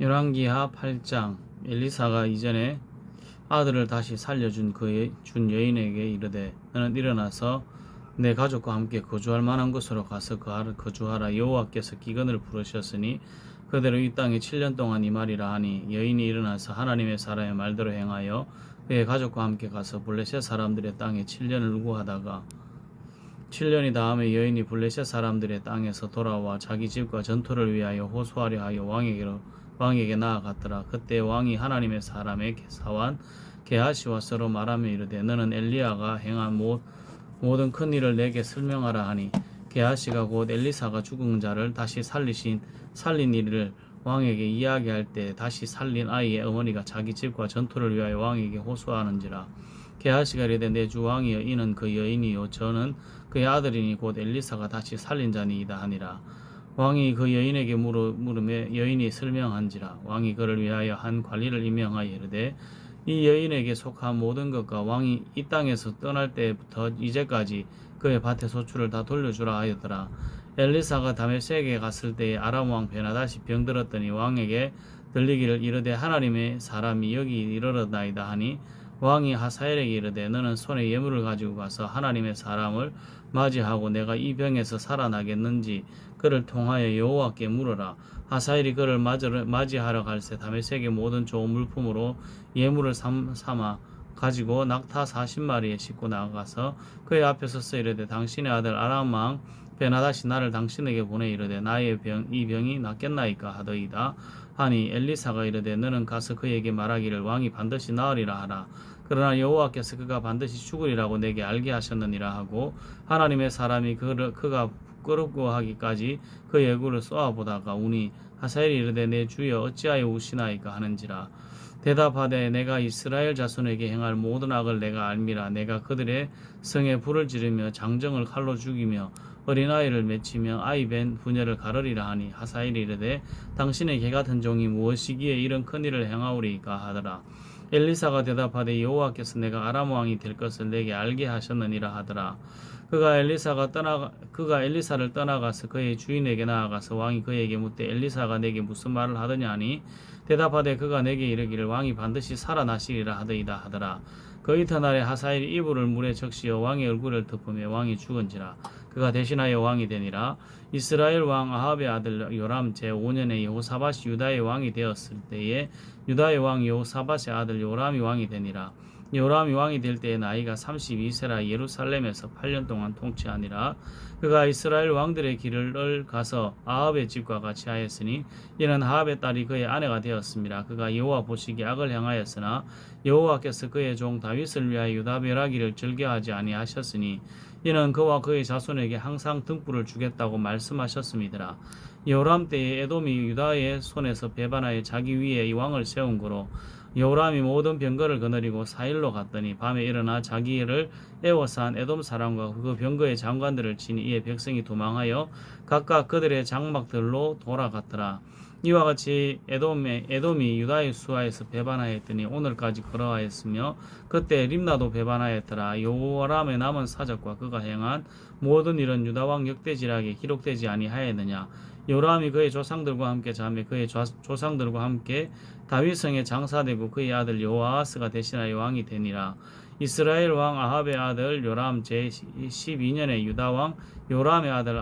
열왕기하 8장. 엘리사가 이전에 아들을 다시 살려준 준 여인에게 이르되 너는 일어나서 내 가족과 함께 거주할 만한 곳으로 가서 거주하라. 여호와께서 기근을 부르셨으니 그대로 이 땅에 7년 동안 이 말이라 하니 여인이 일어나서 하나님의 사람의 말대로 행하여 그의 가족과 함께 가서 블레셋 사람들의 땅에 7년을 우고하다가 7년이 다음에 여인이 블레셋 사람들의 땅에서 돌아와 자기 집과 전투를 위하여 호소하려 하여 왕에게 나아갔더라. 그때 왕이 하나님의 사람의 사환 게하시와 서로 말하며 이르되 너는 엘리야가 행한 모든 큰 일을 내게 설명하라 하니 게하시가 곧 엘리사가 죽은 자를 다시 살린 일을 왕에게 이야기할 때 다시 살린 아이의 어머니가 자기 집과 전투를 위하여 왕에게 호소하는지라. 게하시가 이르되 내 주 왕이여 이는 그 여인이요 저는 그의 아들이니 곧 엘리사가 다시 살린 자니이다 하니라. 왕이 그 여인에게 물으매 여인이 설명한지라. 왕이 그를 위하여 한 관리를 임명하여 이르되 이 여인에게 속한 모든 것과 왕이 이 땅에서 떠날 때부터 이제까지 그의 밭의 소출을 다 돌려주라 하였더라. 엘리사가 다메섹에 갔을 때에 아람 왕 베나다시 병들었더니 왕에게 들리기를 이르되 하나님의 사람이 여기 이르렀나이다 하니 왕이 하사엘에게 이르되 너는 손에 예물을 가지고 가서 하나님의 사람을 맞이하고 내가 이 병에서 살아나겠는지 그를 통하여 여호와께 물어라. 하사엘이 그를 맞이하러 갈새 다메섹의 모든 좋은 물품으로 예물을 삼아 가지고 낙타 40마리에 싣고 나가서 그의 앞에 서서 이르되 당신의 아들 아람 왕 베나다시 나를 당신에게 보내 이르되 나의 이 병이 낫겠나이까 하더이다 하니 엘리사가 이르되 너는 가서 그에게 말하기를 왕이 반드시 나으리라 하라. 그러나 여호와께서 그가 반드시 죽으리라고 내게 알게 하셨느니라 하고 하나님의 사람이 그가 부끄럽고하기까지 그 예구를 쏘아보다가 우니 하사엘이 이르되 내 주여 어찌하여 우시나이까 하는지라. 대답하되 내가 이스라엘 자손에게 행할 모든 악을 내가 알미라. 내가 그들의 성에 불을 지르며 장정을 칼로 죽이며 어린아이를 맺히며 아이 벤 부녀를 가르리라 하니 하사엘이 이르되 당신의 개 같은 종이 무엇이기에 이런 큰 일을 행하오리까 하더라. 엘리사가 대답하되 여호와께서 내가 아람 왕이 될 것을 내게 알게 하셨느니라 하더라. 그가 엘리사를 떠나가서 그의 주인에게 나아가서 왕이 그에게 묻되 엘리사가 내게 무슨 말을 하더냐 하니 대답하되 그가 내게 이르기를 왕이 반드시 살아나시리라 하더이다 하더라. 그 이튿날에 하사엘이 이불을 물에 적시어 왕의 얼굴을 덮으며 왕이 죽은지라. 그가 대신하여 왕이 되니라. 이스라엘 왕 아합의 아들 요람 제5년에 여호사밧이 유다의 왕이 되었을 때에 유다의 왕 여호사밧의 아들 요람이 왕이 되니라. 요람이 왕이 될 때에 나이가 32세라 예루살렘에서 8년 동안 통치하니라. 그가 이스라엘 왕들의 길을 가서 아합의 집과 같이 하였으니 이는 아합의 딸이 그의 아내가 되었습니다. 그가 여호와 보시기에 악을 행하였으나 여호와께서 그의 종 다윗을 위하여 유다 멸하기를 즐겨하지 아니하셨으니 이는 그와 그의 자손에게 항상 등불을 주겠다고 말씀하셨음이더라. 여호람 때에 에돔이 유다의 손에서 배반하여 자기 위에 이 왕을 세운 거로 여호람이 모든 병거를 거느리고 사일로 갔더니 밤에 일어나 자기를 애워싼 에돔 사람과 그 병거의 장관들을 치니 이에 백성이 도망하여 각각 그들의 장막들로 돌아갔더라. 이와 같이 에돔이 유다의 수하에서 배반하였더니 오늘까지 걸어하였으며 그때 림나도 배반하였더라. 여호람의 남은 사적과 그가 행한 모든 일은 유다 왕 역대지락에 기록되지 아니하였느냐. 요람이 그의 조상들과 함께 자매 그의 조상들과 함께 다윗성에 장사되고 그의 아들 여호아하스가 대신하여 왕이 되니라. 이스라엘 왕 아합의 아들 요람 제12년에 유다 왕 요람의 아들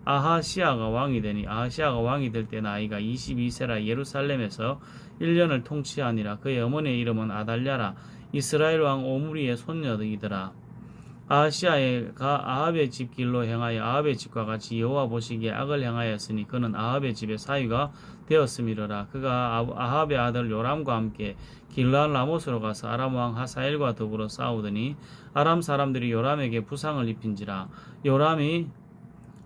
아하시아가 왕이 되니 아하시아가 왕이 될 때 나이가 22세라 예루살렘에서 1년을 통치하니라. 그의 어머니의 이름은 아달랴라. 이스라엘 왕 오므리의 손녀이더라. 아하시아가 아합의 집 길로 행하여 아합의 집과 같이 여호와 보시기에 악을 행하였으니 그는 아합의 집의 사위가 되었음이로라. 그가 아합의 아들 요람과 함께 길르앗 라못으로 가서 아람 왕 하사엘과 더불어 싸우더니 아람 사람들이 요람에게 부상을 입힌지라. 요람이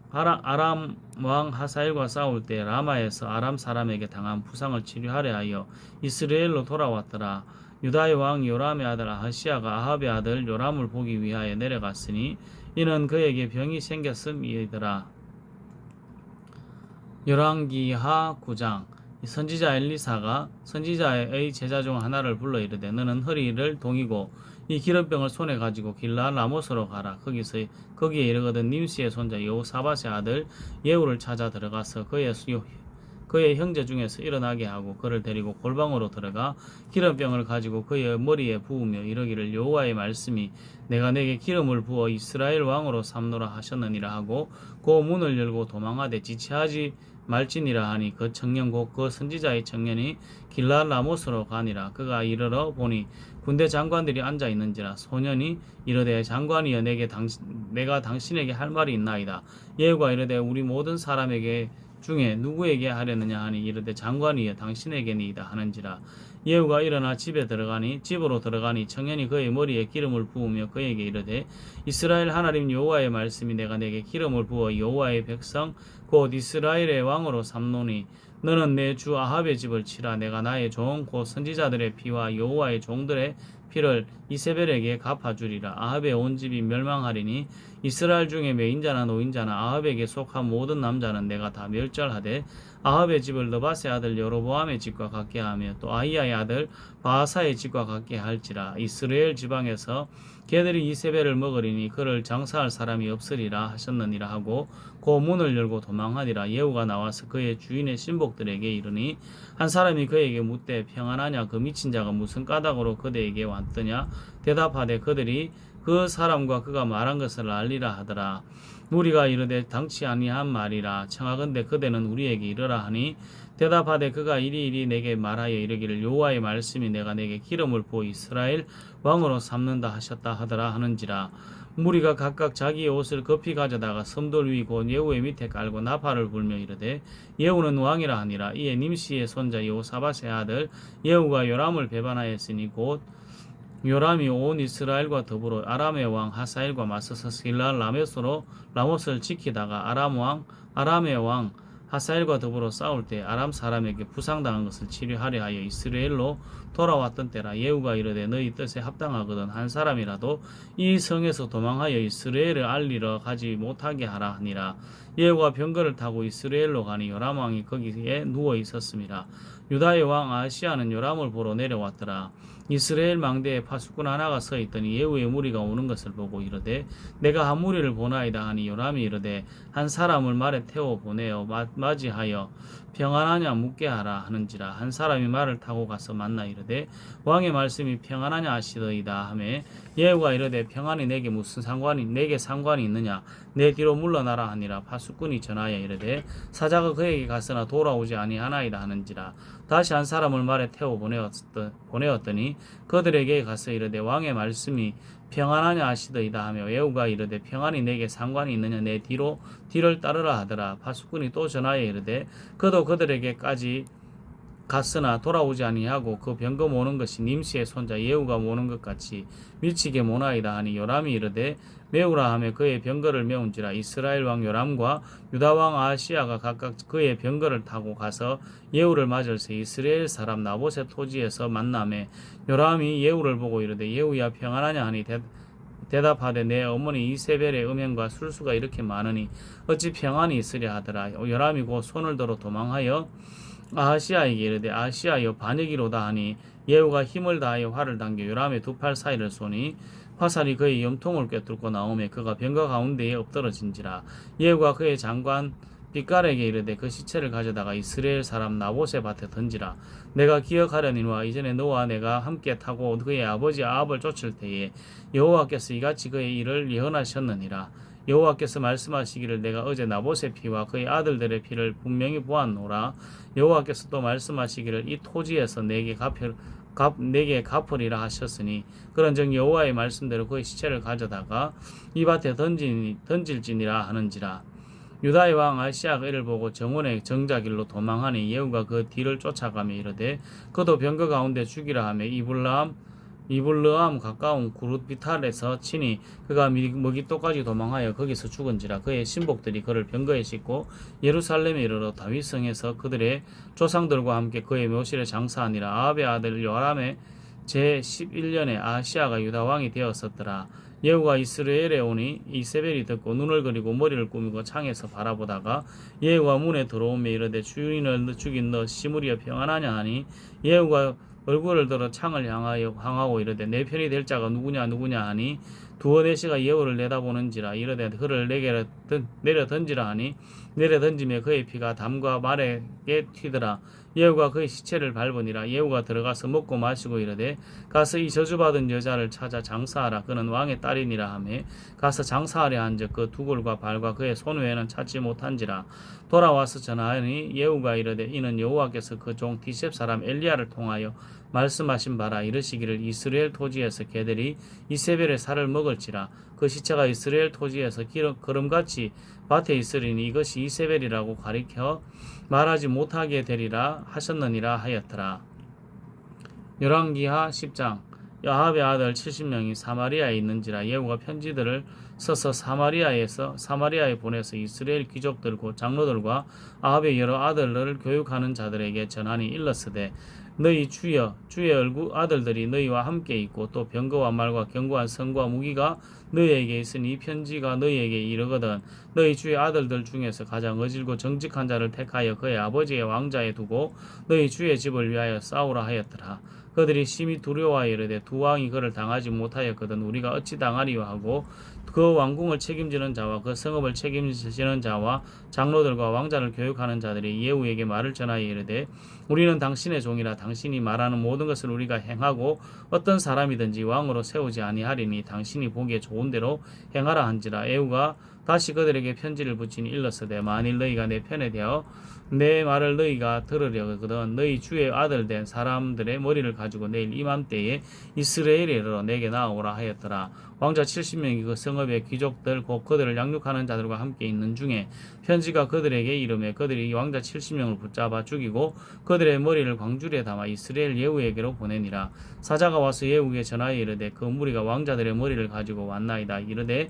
아람 왕 하사엘과 싸울 때 라마에서 아람 사람에게 당한 부상을 치료하려 하여 이스라엘로 돌아왔더라. 유다의 왕 요람의 아들 아하시아가 아합의 아들 요람을 보기 위하여 내려갔으니 이는 그에게 병이 생겼음이더라. 열왕기하 9장. 선지자 엘리사가 선지자의 제자 중 하나를 불러 이르되 너는 허리를 동이고 이 기름병을 손에 가지고 길르앗 라못으로 가라. 거기에 이르거든 님시의 손자 여호사밧의 아들 예후를 찾아 들어가서 그의 그의 형제 중에서 일어나게 하고 그를 데리고 골방으로 들어가 기름병을 가지고 그의 머리에 부으며 이르기를 여호와의 말씀이 내가 내게 기름을 부어 이스라엘 왕으로 삼노라 하셨느니라 하고 그 문을 열고 도망하되 지체하지 말지니라 하니 그 청년 곧 그 선지자의 청년이 길랄 라못으로 가니라. 그가 이르러 보니 군대 장관들이 앉아 있는지라. 소년이 이르되 장관이여 내가 당신에게 할 말이 있나이다. 예후가 이르되 우리 모든 사람에게 중에 누구에게 하려느냐 하니 이르되 장관이여 당신에게니이다 하는지라. 예후가 일어나 집으로 들어가니 청년이 그의 머리에 기름을 부으며 그에게 이르되 이스라엘 하나님 여호와의 말씀이 내가 내게 기름을 부어 여호와의 백성 곧 이스라엘의 왕으로 삼노니 너는 내 주 아합의 집을 치라. 내가 나의 종 곧 선지자들의 피와 여호와의 종들의 피를 이세벨에게 갚아주리라. 아합의 온 집이 멸망하리니 이스라엘 중에 매인자나 노인자나 아합에게 속한 모든 남자는 내가 다 멸절하되 아합의 집을 느바세 아들 여로보암의 집과 같게 하며 또 아히야의 아들 바하사의 집과 같게 할지라. 이스라엘 지방에서 걔들이 이세벨을 먹으리니 그를 장사할 사람이 없으리라 하셨느니라 하고 그 문을 열고 도망하니라. 예후가 나와서 그의 주인의 신복들에게 이르니 한 사람이 그에게 묻되 평안하냐 그 미친 자가 무슨 까닭으로 그대에게 왔더냐 대답하되 그들이 그 사람과 그가 말한 것을 알리라 하더라. 무리가 이르되 당치 아니한 말이라. 청하건대 그대는 우리에게 이르라 하니 대답하되 그가 이리 내게 말하여 이르기를 여호와의 말씀이 내가 내게 기름을 부어 이스라엘 왕으로 삼는다 하셨다 하더라 하는지라. 무리가 각각 자기의 옷을 급히 가져다가 섬돌 위 곧 예후의 밑에 깔고 나팔을 불며 이르되 예후는 왕이라 하니라. 이에 님시의 손자 여호사밧의 아들 예후가 요람을 배반하였으니 곧 요람이 온 이스라엘과 더불어 아람의 왕 하사엘과 맞서서 길랄 라못을 지키다가 아람의 왕 하사엘과 더불어 싸울 때 아람 사람에게 부상당한 것을 치료하려 하여 이스라엘로 돌아왔던 때라. 예후가 이르되 너희 뜻에 합당하거든 한 사람이라도 이 성에서 도망하여 이스라엘을 알리러 가지 못하게 하라 하니라. 예후가 병거를 타고 이스라엘로 가니 요람 왕이 거기에 누워 있었습니다. 유다의 왕 아하시야는 요람을 보러 내려왔더라. 이스라엘 망대에 파수꾼 하나가 서 있더니 예후의 무리가 오는 것을 보고 이르되 내가 한 무리를 보나이다 하니 요람이 이르되 한 사람을 말에 태워 보내어 맞이하여 평안하냐 묻게 하라 하는지라. 한 사람이 말을 타고 가서 만나 이르되 왕의 말씀이 평안하냐 하시더이다 하매 예후가 이르되 평안이 내게 상관이 있느냐 내 뒤로 물러나라 하니라. 파수꾼이 전하여 이르되 사자가 그에게 갔으나 돌아오지 아니하나이다 하는지라. 다시 한 사람을 말에 태워 보내었더니 그들에게 가서 이르되 왕의 말씀이 평안하냐 하시더이다 하며 예후가 이르되 평안이 내게 상관이 있느냐 내 뒤를 따르라 하더라. 파수꾼이 또 전하여 이르되 그도 그들에게까지 갔으나 돌아오지 아니하고 그 병거 모는 것이 님시의 손자 예후가 모는 것 같이 미치게 모나이다 하니 요람이 이르되 메우라 하며 그의 병거를 메운지라. 이스라엘 왕 요람과 유다 왕 아하시야가 각각 그의 병거를 타고 가서 예후를 맞을새 이스라엘 사람 나봇의 토지에서 만나매 요람이 예후를 보고 이르되 예후야 평안하냐 하니 대답하되 내 어머니 이세벨의 음행과 술수가 이렇게 많으니 어찌 평안이 있으랴 하더라. 요람이 곧 손을 들어 도망하여 아하시야에게 이르되 아하시야여 반역이로다 하니 예후가 힘을 다하여 활을 당겨 요람의 두 팔 사이를 쏘니 화살이 그의 염통을 꿰뚫고 나오매 그가 병거 가운데에 엎드러진지라. 예후가 그의 장관 빛깔에게 이르되 그 시체를 가져다가 이스라엘 사람 나봇의 밭에 던지라. 내가 기억하려니와 이전에 너와 내가 함께 타고 그의 아버지 아합을 쫓을 때에 여호와께서 이같이 그의 일을 예언하셨느니라. 여호와께서 말씀하시기를 내가 어제 나봇의 피와 그의 아들들의 피를 분명히 보았노라. 여호와께서 또 말씀하시기를 이 토지에서 내게 갚으리라 하셨으니 그런즉 여호와의 말씀대로 그의 시체를 가져다가 이 밭에 던질지니라 하는지라. 유다의 왕 아하시야가 이를 보고 정원의 정자길로 도망하니 예후가 그 뒤를 쫓아가며 이르되 그도 병거 가운데 죽이라 하며 이블르암 가까운 구룻비탈에서 치니 그가 머깃도까지 도망하여 거기서 죽은지라. 그의 신복들이 그를 병거에 싣고 예루살렘에 이르러 다윗성에서 그들의 조상들과 함께 그의 묘실에 장사하니라. 아합의 아들 요람의 제11년에 아하시야가 유다 왕이 되었었더라. 예후가 이스라엘에 오니 이세벨이 듣고 눈을 그리고 머리를 꾸미고 창에서 바라보다가 예후가 문에 들어오며 이르되 주인을 죽인 너 시므리여 평안하냐 하니 예후가 얼굴을 들어 창을 향하고 이르되 내 편이 될 자가 누구냐 하니 두어 내시가 예후를 내다보는지라 이르되 그를 내려 던지라 하니 내려 던지며 그의 피가 담과 말에게 튀더라. 예후가 그의 시체를 밟으니라. 예후가 들어가서 먹고 마시고 이르되 가서 이 저주받은 여자를 찾아 장사하라. 그는 왕의 딸이니라 하매 가서 장사하려 한즉 그 두골과 발과 그의 손 외에는 찾지 못한지라. 돌아와서 전하니 예후가 이르되 이는 여호와께서 그 종 디셉 사람 엘리야를 통하여 말씀하신 바라. 이르시기를 이스라엘 토지에서 개들이 이세벨의 살을 먹을지라. 그 시체가 이스라엘 토지에서 거름같이 밭에 있으리니 이것이 이세벨이라고 가리켜 말하지 못하게 되리라 하셨느니라 하였더라. 열왕기하 10장. 아합의 아들 70명이 사마리아에 있는지라. 예후가 편지들을 써서 사마리아에 보내서 이스라엘 귀족들 곧 장로들과 아합의 여러 아들들을 교육하는 자들에게 전하니 일렀으되 너희 주의 아들들이 너희와 함께 있고 또 병거와 말과 견고한 성과 무기가 너희에게 있으니 이 편지가 너희에게 이르거든 너희 주의 아들들 중에서 가장 어질고 정직한 자를 택하여 그의 아버지의 왕자에 두고 너희 주의 집을 위하여 싸우라 하였더라. 그들이 심히 두려워하여 이르되 두 왕이 그를 당하지 못하였거든 우리가 어찌 당하리요 하고 그 왕궁을 책임지는 자와 그 성읍을 책임지는 자와 장로들과 왕자를 교육하는 자들이 예후에게 말을 전하여 이르되 우리는 당신의 종이라 당신이 말하는 모든 것을 우리가 행하고 어떤 사람이든지 왕으로 세우지 아니하리니 당신이 보기에 좋은 대로 행하라 한지라. 예후가 다시 그들에게 편지를 붙이니 일렀으되 만일 너희가 내 편에 대어 내 말을 너희가 들으려거든 너희 주의 아들 된 사람들의 머리를 가지고 내일 이맘때에 이스라엘에 이르러 내게 나오라 하였더라. 왕자 70명이 그 성읍의 귀족들 곧 그들을 양육하는 자들과 함께 있는 중에 편지가 그들에게 이르매 그들이 왕자 70명을 붙잡아 죽이고 그들의 머리를 광주리에 담아 이스라엘 예후에게로 보내니라. 사자가 와서 예후에게 전하여 이르되 그 무리가 왕자들의 머리를 가지고 왔나이다. 이르되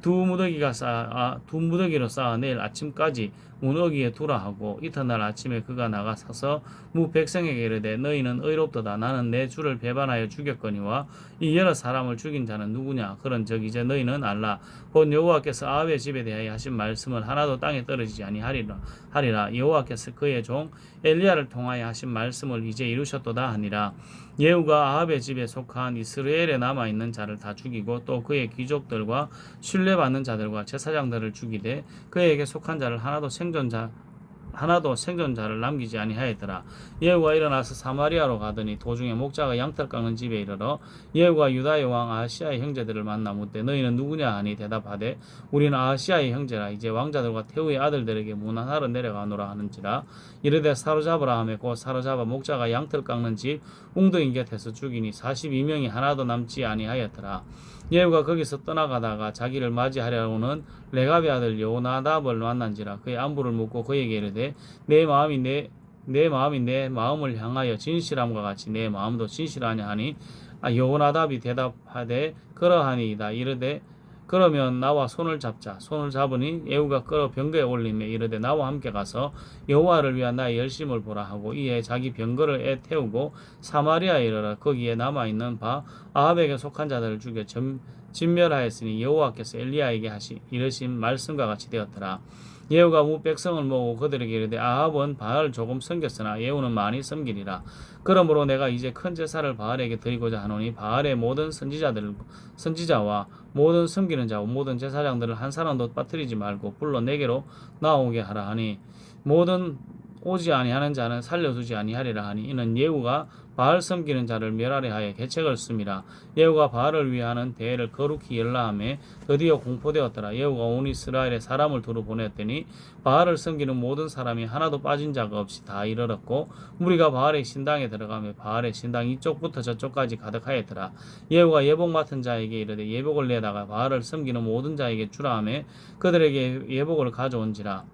두 무더기로 쌓아 내일 아침까지 문어기에 두라 하고 이튿날 아침에 그가 나가 서서 무 백성에게 이르되 너희는 의롭도다. 나는 내 주를 배반하여 죽였거니와 이 여러 사람을 죽인 자는 누구냐. 그런즉 이제 너희는 알라. 곧 여호와께서 아합의 집에 대하여 하신 말씀을 하나도 땅에 떨어지지 아니하리라. 여호와께서 그의 종 엘리야를 통하여 하신 말씀을 이제 이루셨도다 하니라. 예후가 아합의 집에 속한 이스라엘에 남아있는 자를 다 죽이고 또 그의 귀족들과 신뢰받는 자들과 제사장들을 죽이되 그에게 속한 자를 하나도 생존자를 남기지 아니하였더라. 예후가 일어나서 사마리아로 가더니 도중에 목자가 양털 깎는 집에 이르러 예후가 유다의 왕 아하시아의 형제들을 만나 묻되 너희는 누구냐 하니 대답하되 우리는 아하시아의 형제라. 이제 왕자들과 태후의 아들들에게 문안하러 내려가노라 하는지라. 이르되 사로잡으라 하며 곧 사로잡아 목자가 양털 깎는 집 웅덩이 곁에서 죽이니 42명이 하나도 남지 아니하였더라. 예후가 거기서 떠나가다가 자기를 맞이하려오는 레갑의 아들 여호나답을 만난지라. 그의 안부를 묻고 그에게 이르되 내 마음이 내 마음을 향하여 진실함과 같이 내 마음도 진실하냐 하니 여호나답이 대답하되 그러하니이다. 이르되 그러면 나와 손을 잡자. 손을 잡으니 예후가 끌어 병거에 올리며 이르되 나와 함께 가서 여호와를 위한 나의 열심을 보라 하고 이에 자기 병거를 태우고 사마리아에 이르러 거기에 남아있는 바 아합에게 속한 자들을 죽여 진멸하였으니 여호와께서 엘리야에게 이르신 말씀과 같이 되었더라. 예후가 무 백성을 모으고 그들에게 이르되 아합은 바알을 조금 섬겼으나 예후는 많이 섬기리라. 그러므로 내가 이제 큰 제사를 바알에게 드리고자 하노니 바알의 모든 선지자와 모든 섬기는 자와 모든 제사장들을 한 사람도 빠뜨리지 말고 불러 내게로 나오게 하라 하니 모든 오지 아니하는 자는 살려두지 아니하리라 하니 이는 예후가 바알 섬기는 자를 멸하려 하여 계책을 씁니다. 예후가 바알을 위하는 대회를 거룩히 열라하며 드디어 공포되었더라. 예후가 온 이스라엘에 사람을 두루 보냈더니 바알을 섬기는 모든 사람이 하나도 빠진 자가 없이 다 이르렀고 무리가 바알의 신당에 들어가며 바알의 신당 이쪽부터 저쪽까지 가득하였더라. 예후가 예복 맡은 자에게 이르되 예복을 내다가 바알을 섬기는 모든 자에게 주라 하며 그들에게 예복을 가져온지라.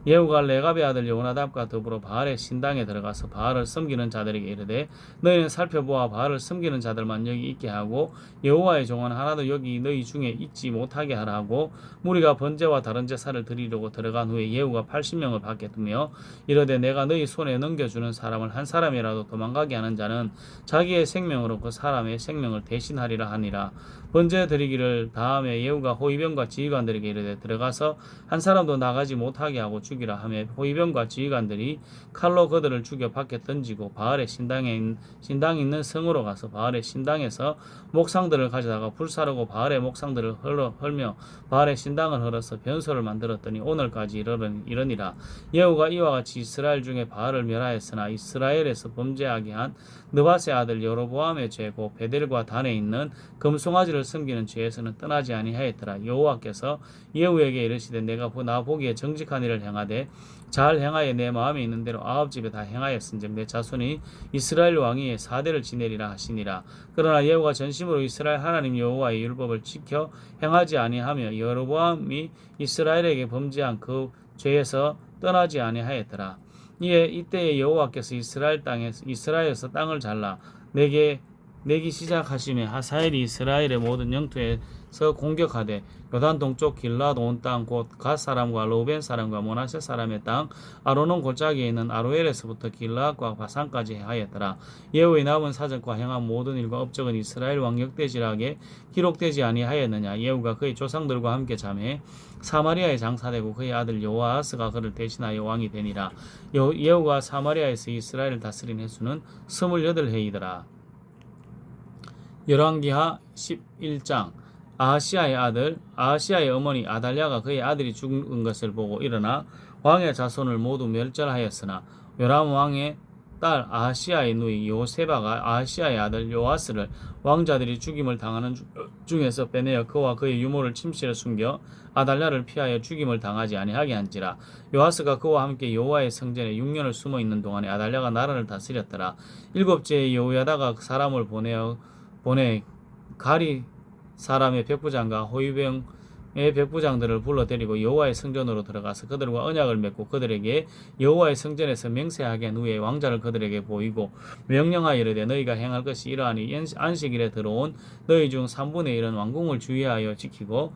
예후가 레갑의 아들 여호나답과 더불어 바알의 신당에 들어가서 바알을 섬기는 자들에게 이르되 너희는 살펴보아 바알을 섬기는 자들만 여기 있게 하고 여호와의 종은 하나도 여기 너희 중에 있지 못하게 하라 하고 무리가 번제와 다른 제사를 드리려고 들어간 후에 예후가 80명을 밖에 두며 이르되 내가 너희 손에 넘겨주는 사람을 한 사람이라도 도망가게 하는 자는 자기의 생명으로 그 사람의 생명을 대신하리라 하니라. 번제 드리기를 다음에 예후가 호위병과 지휘관들에게 이르되 들어가서 한 사람도 나가지 못하게 하고 죽이라 하며 호위병과 지휘관들이 칼로 그들을 죽여 밖에 던지고 바알의 신당이 있는 성으로 가서 바알의 신당에서 목상들을 가져다가 불사르고 바알의 목상들을 헐며 바알의 신당을 헐어서 변소를 만들었더니 오늘까지 이르니라. 예후가 이와 같이 이스라엘 중에 바알을 멸하였으나 이스라엘에서 범죄하게 한 느밧의 아들 여로보암의 죄고 베델과 단에 있는 금송아지를 섬기는 죄에서는 떠나지 아니하였더라. 여호와께서 예후에게 이르시되 내가 나 보기에 정직한 일을 행하되 잘 행하여 내 마음에 있는 대로 아합 집에 다 행하였은즉 내 자손이 이스라엘 왕위에 4대를 지내리라 하시니라. 그러나 예후가 전심으로 이스라엘 하나님 여호와의 율법을 지켜 행하지 아니하며 여로보암이 이스라엘에게 범죄한 그 죄에서 떠나지 아니하였더라. 이때에 여호와께서 이스라엘에서 땅을 잘라 내기 시작하시며 하사엘이 이스라엘의 모든 영토에서 공격하되 요단 동쪽 길랏 온 땅 곧 갓 사람과 로벤 사람과 므낫세 사람의 땅 아로논 골짜기에 있는 아로엘에서부터 길랏과 바산까지 하였더라. 예후의 남은 사적과 행한 모든 일과 업적은 이스라엘 왕 역대지락에 기록되지 아니하였느냐. 예후가 그의 조상들과 함께 잠해 사마리아에 장사되고 그의 아들 요아스가 그를 대신하여 왕이 되니라. 예후가 사마리아에서 이스라엘을 다스린 횟수는 28해이더라. 열왕기하 11장. 아하시아의 어머니 아달랴가 그의 아들이 죽은 것을 보고 일어나 왕의 자손을 모두 멸절하였으나 요람 왕의 딸 아하시아의 누이 요세바가 아하시아의 아들 요아스를 왕자들이 죽임을 당하는 중에서 빼내어 그와 그의 유모를 침실에 숨겨 아달랴를 피하여 죽임을 당하지 아니하게 한지라. 요아스가 그와 함께 여호와의 성전에 6년을 숨어 있는 동안에 아달랴가 나라를 다스렸더라. 7째에 여호야다가 사람을 보내 가리 사람의 백부장과 호위병의 백부장들을 불러 데리고 여호와의 성전으로 들어가서 그들과 언약을 맺고 그들에게 여호와의 성전에서 맹세하게 한 후에 왕자를 그들에게 보이고 명령하여 이르되 너희가 행할 것이 이러하니 안식일에 들어온 너희 중 3분의 1은 왕궁을 주의하여 지키고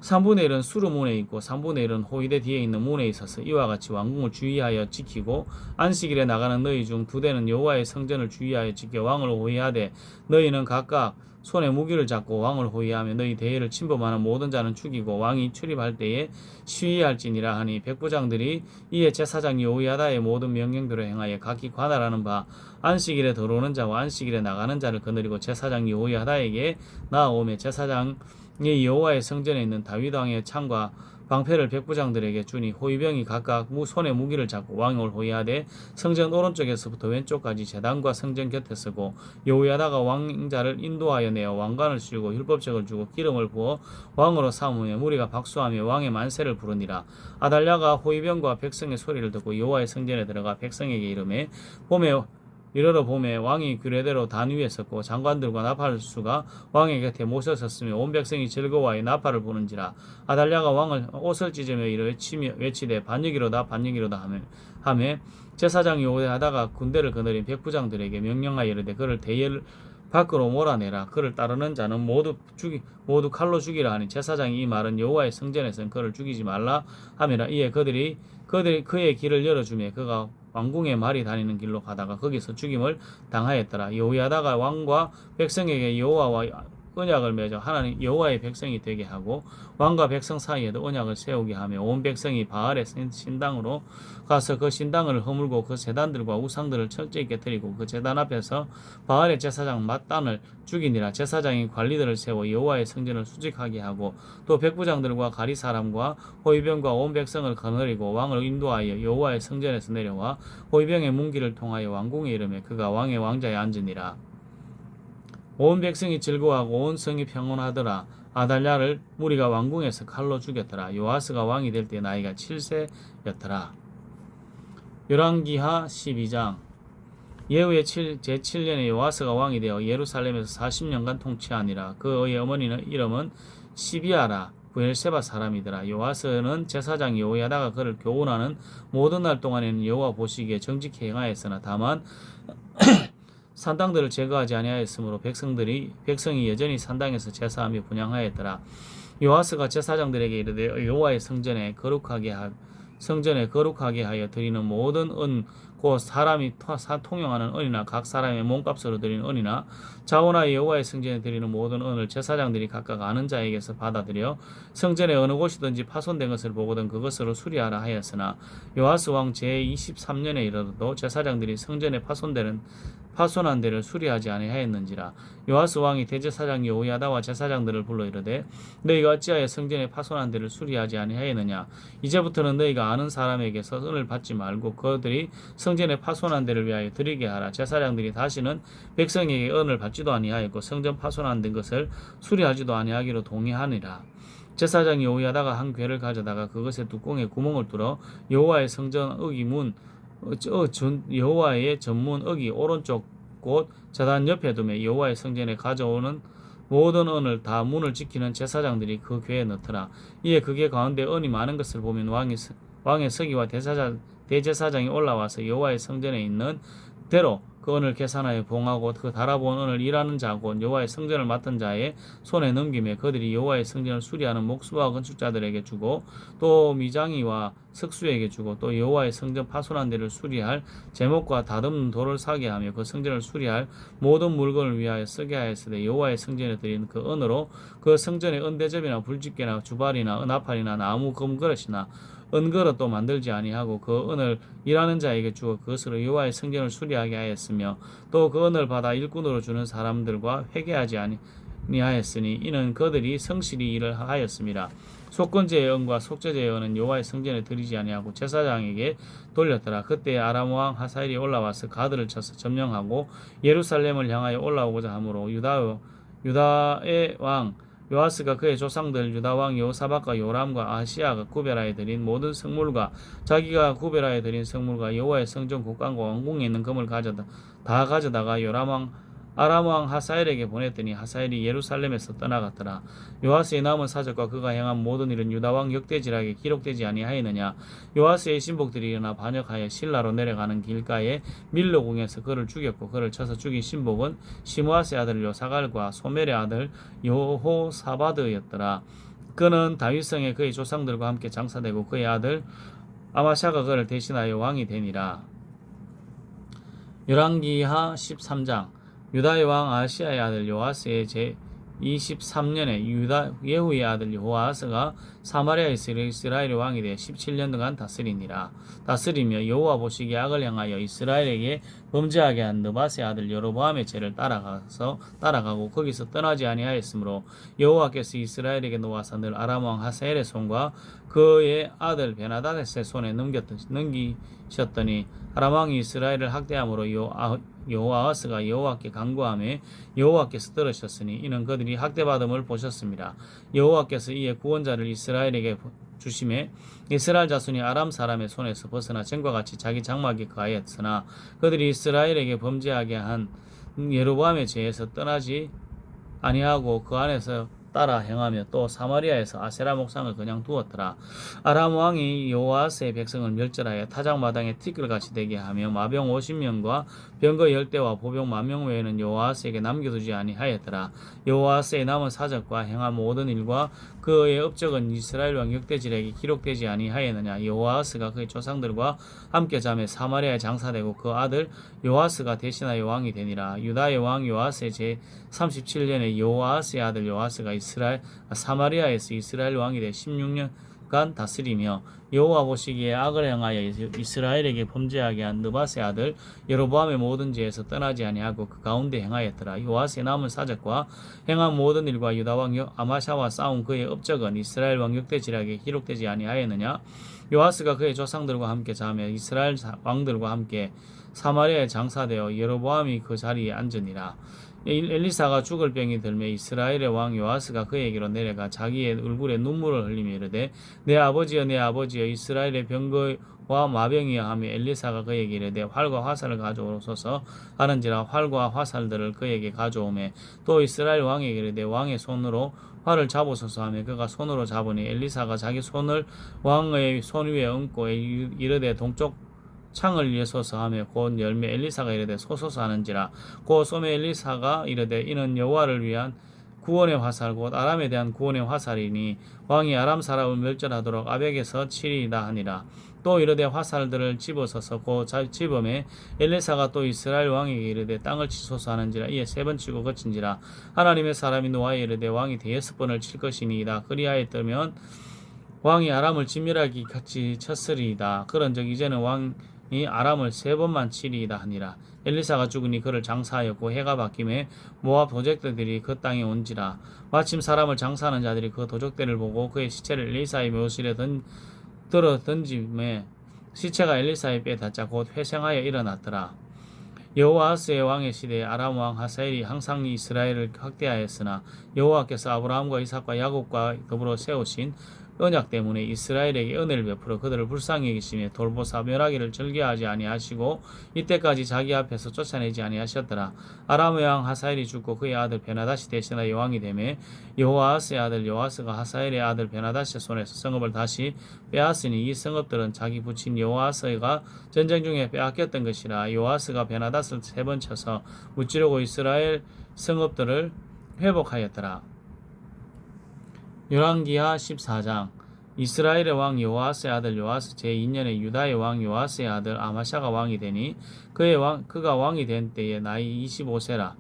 3분의 1은 수르문에 있고 3분의 1은 호위대 뒤에 있는 문에 있어서 이와 같이 왕궁을 주의하여 지키고 안식일에 나가는 너희 중 2대는 여호와의 성전을 주의하여 지켜 왕을 호위하되 너희는 각각 손에 무기를 잡고 왕을 호위하며 너희 대회를 침범하는 모든 자는 죽이고 왕이 출입할 때에 시위할지니라 하니 백부장들이 이에 제사장 여호야다의 모든 명령대로 행하여 각기 관할하는 바 안식일에 들어오는 자와 안식일에 나가는 자를 거느리고 제사장 여호야다에게 나아오며 제사장이 여호와의 성전에 있는 다윗 왕의 창과 방패를 백부장들에게 주니 호위병이 각각 손에 무기를 잡고 왕을 호위하되 성전 오른쪽에서부터 왼쪽까지 제단과 성전 곁에 서고 여호야다가 왕자를 인도하여 내어 왕관을 씌우고 율법책을 주고 기름을 부어 왕으로 삼으며 무리가 박수하며 왕의 만세를 부르니라. 아달랴가 호위병과 백성의 소리를 듣고 여호와의 성전에 들어가 백성에게 이르러 봄에 왕이 규례대로 단 위에 섰고 장관들과 나팔수가 왕의 곁에 모셔 섰으며 온 백성이 즐거워하여 나팔을 부는지라. 아달랴가 왕을 옷을 찢으며 이르 외치되 반역이로다 반역이로다 하며 제사장 여호야다가 군대를 거느린 백부장들에게 명령하여 이르되 그를 대열 밖으로 몰아내라. 그를 따르는 자는 모두 칼로 죽이라 하니 제사장이 이 말은 여호와의 성전에서는 그를 죽이지 말라 하매라. 이에 그들이 그의 길을 열어주며 그가 왕궁에 말이 다니는 길로 가다가 거기서 죽임을 당하였더라. 여호야다가 왕과 백성에게 여호와와 언약을 맺어 하나님 여호와의 백성이 되게 하고 왕과 백성 사이에도 언약을 세우게 하며 온 백성이 바알의 신당으로 가서 그 신당을 허물고 그 제단들과 우상들을 철저히 깨뜨리고 그 제단 앞에서 바알의 제사장 맏단을 죽이니라. 제사장이 관리들을 세워 여호와의 성전을 수직하게 하고 또 백부장들과 가리 사람과 호위병과 온 백성을 거느리고 왕을 인도하여 여호와의 성전에서 내려와 호위병의 문기를 통하여 왕궁에 이르며 그가 왕의 왕자에 앉으니라. 온 백성이 즐거워하고 온 성이 평온하더라. 아달랴를 무리가 왕궁에서 칼로 죽였더라. 요아스가 왕이 될 때 나이가 7세였더라. 열왕기하 12장. 예후의 제7년에 요아스가 왕이 되어 예루살렘에서 40년간 통치하니라. 그의 어머니는 이름은 시비아라 브엘세바 사람이더라. 요아스는 제사장 여호야다가 그를 교훈하는 모든 날 동안에는 여호와 보시기에 정직히 행하였으나 다만 산당들을 제거하지 아니하였으므로 백성이 여전히 산당에서 제사하며 분향하였더라. 요아스가 제사장들에게 이르되 여호와의 성전에 거룩하게 하여 드리는 모든 은 곧 사람이 통용하는 은이나 각 사람의 몸값으로 드리는 은이나 자원하여 여호와의 성전에 드리는 모든 은을 제사장들이 각각 아는 자에게서 받아들여 성전의 어느 곳이든지 파손된 것을 보거든 그것으로 수리하라 하였으나 요아스 왕 제23년에 이르러도 제사장들이 성전에 파손한 데를 수리하지 아니하였는지라. 요아스 왕이 대제사장 여호야다와 제사장들을 불러 이르되 너희가 어찌하여 성전에 파손한 데를 수리하지 아니하였느냐. 이제부터는 너희가 아는 사람에게서 은을 받지 말고 그들이 성전에 파손한 데를 위하여 드리게 하라. 제사장들이 다시는 백성에게 은을 받지도 아니하였고 성전 파손한 된 것을 수리하지도 아니하기로 동의하니라. 제사장 여호야다가 한 궤를 가져다가 그것의 뚜껑에 구멍을 뚫어 여호와의 성전 어기 문 여호와의 전문 어기 오른쪽 곧 제단 옆에 두매 여호와의 성전에 가져오는 모든 은을 다 문을 지키는 제사장들이 그 궤에 넣더라. 이에 그 궤 가운데 은이 많은 것을 보면 왕의 서기와 대제사장이 올라와서 여호와의 성전에 있는 대로 그 은을 계산하여 봉하고 그 달아본 은을 일하는 자고 여호와의 성전을 맡은 자의 손에 넘기며 그들이 여호와의 성전을 수리하는 목수와 건축자들에게 주고 또 미장이와 석수에게 주고 또 여호와의 성전 파손한 데를 수리할 제목과 다듬는 돌을 사게 하며 그 성전을 수리할 모든 물건을 위하여 쓰게 하였으되 여호와의 성전에 드린 그 은으로 그 성전의 은대접이나 불집게나 주발이나 은아팔이나 나무 금그릇이나 은그릇도 만들지 아니하고 그 은을 일하는 자에게 주어 그것으로 여호와의 성전을 수리하게 하였으며 또 그 은을 받아 일꾼으로 주는 사람들과 회개하지 아니하였으니 이는 그들이 성실히 일을 하였습니다. 속건제의 은과 속죄제의 은은 여호와의 성전에 드리지 아니하고 제사장에게 돌렸더라. 그때 아람 왕 하사엘이 올라와서 가드를 쳐서 점령하고 예루살렘을 향하여 올라오고자 하므로 유다의 왕 요아스가 그의 조상들 유다 왕 여호사밧과 요람과 아시아가 구별하여 드린 모든 성물과 자기가 구별하여 드린 성물과 여호와의 성전 국관과 왕궁에 있는 금을 다 가져다가 아람 왕 하사엘에게 보냈더니 하사엘이 예루살렘에서 떠나갔더라. 요아스의 남은 사적과 그가 행한 모든 일은 유다 왕 역대지락에 기록되지 아니하였느냐. 요아스의 신복들이 일어나 반역하여 실라로 내려가는 길가에 밀로궁에서 그를 죽였고 그를 쳐서 죽인 신복은 시므아스의 아들 요사갈과 소멜의 아들 여호사바드였더라. 그는 다윗성에 그의 조상들과 함께 장사되고 그의 아들 아마샤가 그를 대신하여 왕이 되니라. 열왕기하 13장. 유다의 왕 아시아의 아들 요아스의 제23년에 예후의 아들 여호아스가 사마리아에서 이스라엘의 왕이 되어 17년 동안 다스리며 여호와 보시기에 악을 행하여 이스라엘에게 범죄하게 한 느밧의 아들 여로보암의 죄를 따라가고 거기서 떠나지 아니하였으므로 여호와께서 이스라엘에게 놓아서 늘 아람 왕 하사엘의 손과 그의 아들 베나다의 손에 넘기셨더니 아람 왕이 이스라엘을 학대함으로 여호아스가 여호와께 간구하며 여호와께서 들으셨으니 이는 그들이 학대받음을 보셨습니다. 여호와께서 이에 구원자를 이스라엘에게 주심에 이스라엘 자손이 아람 사람의 손에서 벗어나 전과 같이 자기 장막에 거하였으나 그들이 이스라엘에게 범죄하게 한 여로보암의 죄에서 떠나지 아니하고 그 안에서 따라 행하며 또 사마리아에서 아세라 목상을 그냥 두었더라. 아람 왕이 여호아스의 백성을 멸절하여 타작마당에 티끌같이 되게 하며 마병 50명과 병거 10대와 보병 10,000명 외에는 여호아스에게 남겨두지 아니하였더라. 여호아스의 남은 사적과 행한 모든 일과 그의 업적은 이스라엘 왕 역대지략에 기록되지 아니하였느냐. 여호아스가 그의 조상들과 함께 잠에 사마리아에 장사되고 그 아들 요아스가 대신하여 왕이 되니라. 유다의 왕 요아스의 제37년에 여호아스의 아들 요아스가 사마리아에서 이스라엘 왕이 되 16년간 다스리며 여호와 보시기에 악을 행하여 이스라엘에게 범죄하게 한 느밧의 아들 여로보암의 모든 죄에서 떠나지 아니하고 그 가운데 행하였더라. 요아스의 남은 사적과 행한 모든 일과 유다 왕 아마샤와 싸운 그의 업적은 이스라엘 왕 역대지략에 기록되지 아니하였느냐. 요아스가 그의 조상들과 함께 자며 이스라엘 왕들과 함께 사마리아에 장사되어 여로보암이 그 자리에 앉으니라. 엘리사가 죽을 병이 들매 이스라엘의 왕 요아스가 그에게로 내려가 자기의 얼굴에 눈물을 흘리며 이르되 내 아버지여 이스라엘의 병거와 마병이여 하며 엘리사가 그에게 이르되 활과 화살을 가져오소서 하는지라 활과 화살들을 그에게 가져오매 또 이스라엘 왕에게 이르되 왕의 손으로 활을 잡으소서 하며 그가 손으로 잡으니 엘리사가 자기 손을 왕의 손 위에 얹고 이르되 동쪽 창을 여소서 하며 곧 열매 엘리사가 이르되 소소서 하는지라. 곧 소매 엘리사가 이르되 이는 여호와를 위한 구원의 화살 곧 아람에 대한 구원의 화살이니 왕이 아람 사람을 멸절하도록 아벡에서 치리이다 하니라. 또 이르되 화살들을 집어서서 곧 집음에 엘리사가 또 이스라엘 왕에게 이르되 땅을 치소서 하는지라. 이에 세 번 치고 그친지라. 하나님의 사람이 노아에 이르되 왕이 대여섯 번을 칠 것이니이다. 그리하였더면 왕이 아람을 진멸하기 같이 쳤으리이다. 그런즉 이제는 왕이 아람을 세 번만 치리이다 하니라. 엘리사가 죽으니 그를 장사하였고 해가 바뀜에 모압 도적들이 그 땅에 온지라. 마침 사람을 장사하는 자들이 그 도적들을 보고 그의 시체를 엘리사의 묘실에 던짐에 시체가 엘리사의 뼈에 닿자 곧 회생하여 일어났더라. 여호아스의 왕의 시대에 아람 왕 하사엘이 항상 이스라엘을 확대하였으나 여호와께서 아브라함과 이삭과 야곱과 더불어 세우신 언약 때문에 이스라엘에게 은혜를 베풀어 그들을 불쌍히 여기시며 돌보사 멸하기를 즐겨하지 아니하시고 이때까지 자기 앞에서 쫓아내지 아니하셨더라. 아람의 왕 하사엘이 죽고 그의 아들 베나다시 대신하여 왕이 되매 여호아스의 아들 요아스가 하사엘의 아들 베나다시의 손에서 성읍을 다시 빼앗으니 이 성읍들은 자기 부친 요아스가 전쟁 중에 빼앗겼던 것이라. 요아스가 베나다스를 세 번 쳐서 무찌르고 이스라엘 성읍들을 회복하였더라. 열왕기하 14장. 이스라엘의 왕 요아스의 아들 요아스 제2년에 유다의 왕 요아스의 아들 아마샤가 왕이 되니 그가 왕이 된 때에 나이 25세라.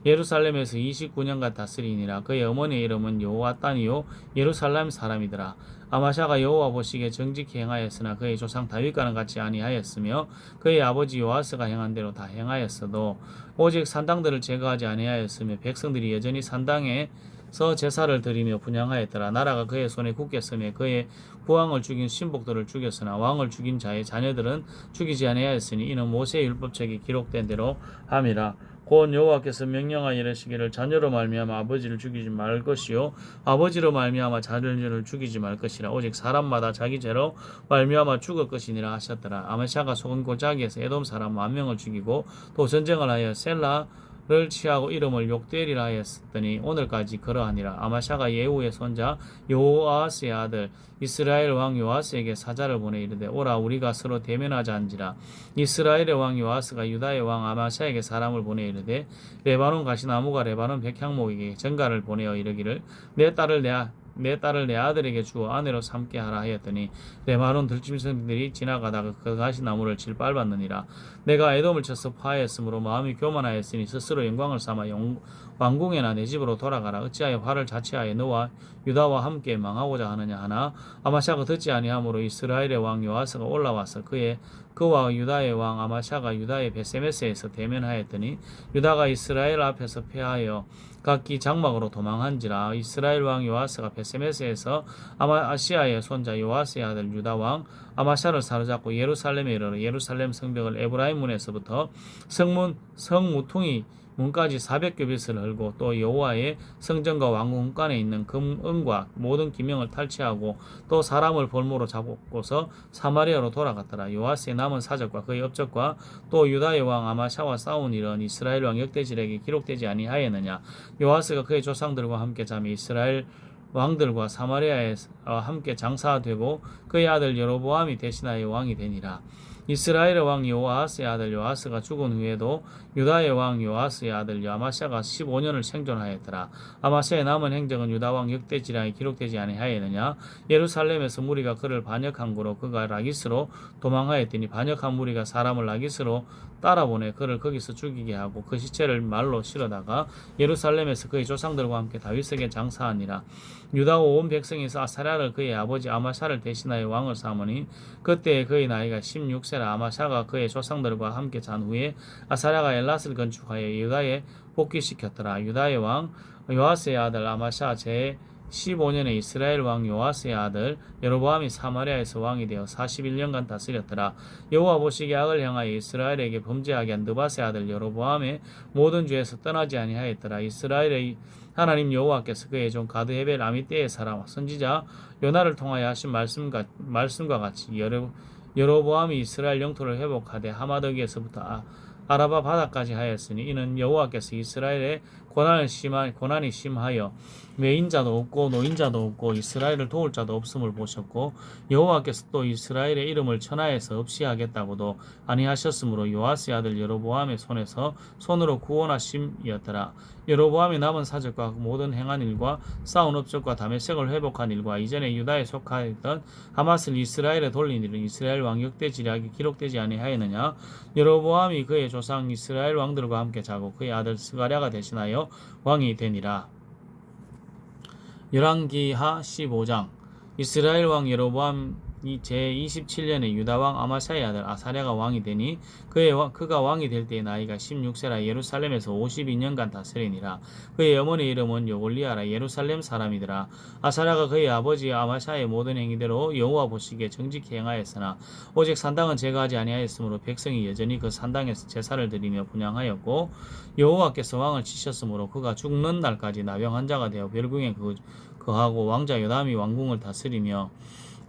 예루살렘에서 29년간 다스리니라. 그의 어머니의 이름은 여호와딴이요 예루살렘 사람이더라. 아마샤가 여호와 보시기에 정직히 행하였으나 그의 조상 다윗과는 같이 아니하였으며 그의 아버지 요아스가 행한 대로 다 행하였어도 오직 산당들을 제거하지 아니하였으며 백성들이 여전히 산당에서 제사를 드리며 분향하였더라. 나라가 그의 손에 굳겠으며 그의 부왕을 죽인 신복들을 죽였으나 왕을 죽인 자의 자녀들은 죽이지 아니하였으니 이는 모세의 율법책에 기록된 대로 함이라. 곧 여호와께서 명령하여 이르시기를 자녀로 말미암아 아버지를 죽이지 말 것이요 아버지로 말미암아 자녀를 죽이지 말 것이라. 오직 사람마다 자기 죄로 말미암아 죽을 것이니라 하셨더라. 아마샤가 속은 고자기에서 에돔 사람 10,000명을 죽이고 또 전쟁을 하여 셀라를 취하고 이름을 욕되리라 하였더니 오늘까지 그러하니라. 아마샤가 예후의 손자 요아스의 아들 이스라엘 왕 요아스에게 사자를 보내 이르되 오라 우리가 서로 대면하자 한지라. 이스라엘의 왕 요아스가 유다의 왕 아마샤에게 사람을 보내 이르되 레바논 가시나무가 레바논 백향목에게 전가를 보내어 이르기를 내 딸을 내 아들에게 주어 아내로 삼게 하라 하였더니 레바논 들짐승들이 지나가다가 그 가시나무를 질밟았느니라. 내가 에돔을 쳐서 파하였으므로 마음이 교만하였으니 스스로 영광을 삼아 왕궁에나 내 집으로 돌아가라. 어찌하여 화를 자취하여 너와 유다와 함께 망하고자 하느냐 하나 아마샤가 듣지 아니하므로 이스라엘의 왕 요아스가 올라와서 그와 유다의 왕 아마샤가 유다의 베세메스에서 대면하였더니 유다가 이스라엘 앞에서 패하여 각기 장막으로 도망한지라. 이스라엘 왕 요아스가 베세메스에서 아마시아의 손자 요아스의 아들 유다 왕 아마샤를 사로잡고 예루살렘에 이르러 예루살렘 성벽을 에브라임 문에서부터 성무퉁이 문까지 400규빗을 헐고 또 여호와의 성전과 왕궁간에 있는 금은과 모든 기명을 탈취하고 또 사람을 볼모로 잡고서 사마리아로 돌아갔더라. 요아스의 남은 사적과 그의 업적과 또 유다의 왕 아마샤와 싸운 일은 이스라엘 왕 역대지력에 기록되지 아니하였느냐. 요아스가 그의 조상들과 함께 잠이 이스라엘 왕들과 사마리아에 함께 장사되고 그의 아들 여로보암이 대신하여 왕이 되니라. 이스라엘의 왕 요아스의 아들 요아스가 죽은 후에도 유다의 왕 요아스의 아들 아마샤가 15년을 생존하였더라. 아마샤의 남은 행적은 유다 왕 역대지량에 기록되지 아니하였느냐. 예루살렘에서 무리가 그를 반역한 고로 그가 라기스로 도망하였더니 반역한 무리가 사람을 라기스로 따라보내 그를 거기서 죽이게 하고 그 시체를 말로 실어다가 예루살렘에서 그의 조상들과 함께 다윗에게 장사하니라. 유다 온 백성에서 아사랴를 그의 아버지 아마샤를 대신하여 왕을 삼으니 그때에 그의 나이가 16세라. 아마샤가 그의 조상들과 함께 잔 후에 아사랴가 엘랏을 건축하여 유다에 복귀시켰더라. 유다의 왕 요아스의 아들 아마샤 제 15년에 이스라엘 왕 요아스의 아들 여로보암이 사마리아에서 왕이 되어 41년간 다스렸더라. 여호와 보시기에 악을 향하여 이스라엘에게 범죄하게 한 느밧의 아들 여로보암의 모든 죄에서 떠나지 아니하였더라. 이스라엘의 하나님 여호와께서 그의 종 가드헤벨 아미떼의 사람 선지자 요나를 통하여 하신 말씀과 같이 여로보암이 이스라엘 영토를 회복하되 하마드기에서부터 아라바 바다까지 하였으니 이는 여호와께서 이스라엘의 고난이 심하여 매인자도 없고 노인자도 없고 이스라엘을 도울 자도 없음을 보셨고 여호와께서 또 이스라엘의 이름을 천하에서 없이 하겠다고도 아니하셨으므로 요아스의 아들 여로보암의 손으로 구원하심이었더라. 여로보암이 남은 사적과 모든 행한 일과 쌓은 업적과 다메섹을 회복한 일과 이전에 유다에 속하였던 하맛을 이스라엘에 돌린 일은 이스라엘 왕 역대 지략이 기록되지 아니하였느냐. 여로보암이 그의 조상 이스라엘 왕들과 함께 자고 그의 아들 스가랴가 대신하여 왕이 되니라. 열왕기하 15장. 이스라엘 왕 여로보암 제27년에 유다왕 아마샤의 아들 아사랴가 왕이 되니 그가 왕이 될 때의 나이가 16세라 예루살렘에서 52년간 다스리니라. 그의 어머니 이름은 여골리아라 예루살렘 사람이더라. 아사랴가 그의 아버지 아마샤의 모든 행위대로 여호와 보시기에 정직히 행하였으나 오직 산당은 제거하지 아니하였으므로 백성이 여전히 그 산당에서 제사를 드리며 분향하였고 여호와께서 왕을 치셨으므로 그가 죽는 날까지 나병 환자가 되어 별궁에 거하고 왕자 요담이 왕궁을 다스리며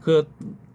그